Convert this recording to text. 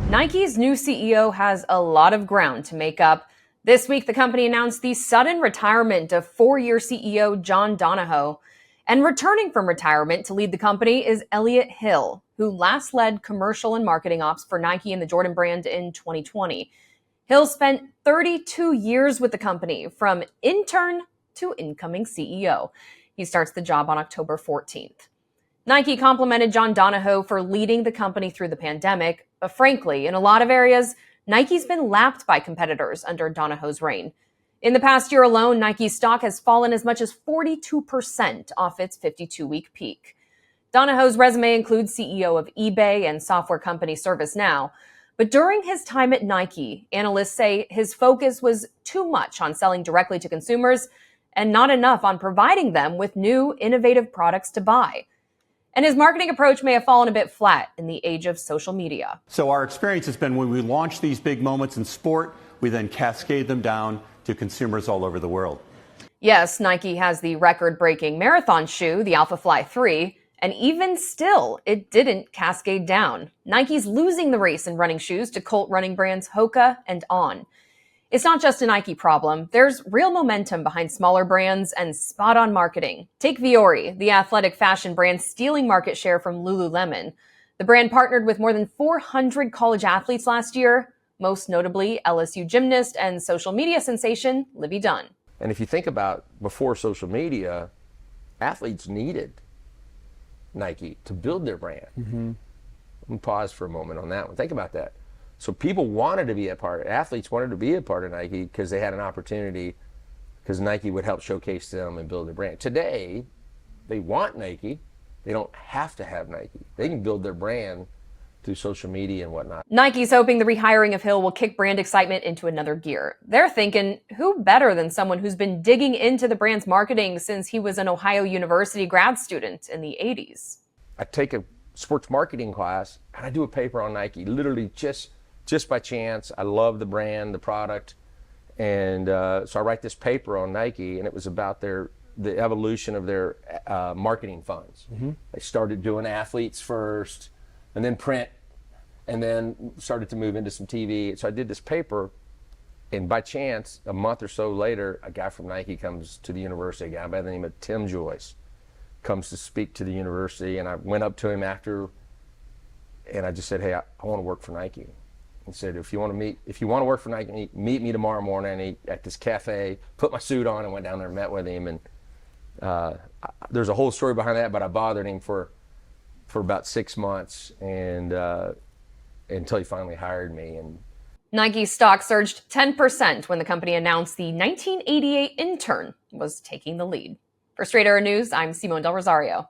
Nike's new CEO has a lot of ground to make up. This week, the company announced the sudden retirement of four-year CEO John Donahoe. And returning from retirement to lead the company is Elliott Hill, who last led commercial and marketing ops for Nike and the Jordan brand in 2020. Hill spent 32 years with the company, from intern to incoming CEO. He starts the job on October 14th. Nike complimented John Donahoe for leading the company through the pandemic, but frankly, in a lot of areas, Nike's been lapped by competitors under Donahoe's reign. In the past year alone, Nike's stock has fallen as much as 42% off its 52-week peak. Donahoe's resume includes CEO of eBay and software company ServiceNow, but during his time at Nike, analysts say his focus was too much on selling directly to consumers and not enough on providing them with new, innovative products to buy. And his marketing approach may have fallen a bit flat in the age of social media. So our experience has been when we launch these big moments in sport, we then cascade them down to consumers all over the world. Yes, Nike has the record-breaking marathon shoe, the Alphafly 3, and even still, it didn't cascade down. Nike's losing the race in running shoes to cult running brands Hoka and On. It's not just a Nike problem. There's real momentum behind smaller brands and spot-on marketing. Take Viore, the athletic fashion brand stealing market share from Lululemon. The brand partnered with more than 400 college athletes last year, most notably LSU gymnast and social media sensation Livy Dunn. And if you think about before social media, athletes needed Nike to build their brand. Let me pause for a moment on that one. Think about that. So people wanted to be a part, athletes wanted to be a part of Nike because they had an opportunity, because Nike would help showcase them and build their brand. Today, they want Nike. They don't have to have Nike. They can build their brand through social media and whatnot. Nike's hoping the rehiring of Hill will kick brand excitement into another gear. They're thinking, who better than someone who's been digging into the brand's marketing since he was an Ohio University grad student in the 80s. I take a sports marketing class and I do a paper on Nike, literally just by chance. I love the brand, the product, and so I write this paper on Nike, and it was about the evolution of their marketing funds. They started doing athletes first, and then print, and then started to move into some TV. So I did this paper, and by chance, a month or so later, a guy from Nike comes to the university, a guy by the name of Tim Joyce, comes to speak to the university, and I went up to him after, and I just said, hey, I want to work for Nike. He said, if you want to work for Nike, meet me tomorrow morning at this cafe. Put my suit on and went down there and met with him. And there's a whole story behind that, but I bothered him for about 6 months, and until he finally hired me. And Nike stock surged 10% when the company announced the 1988 intern was taking the lead. For Straight Arrow News, I'm Simone Del Rosario.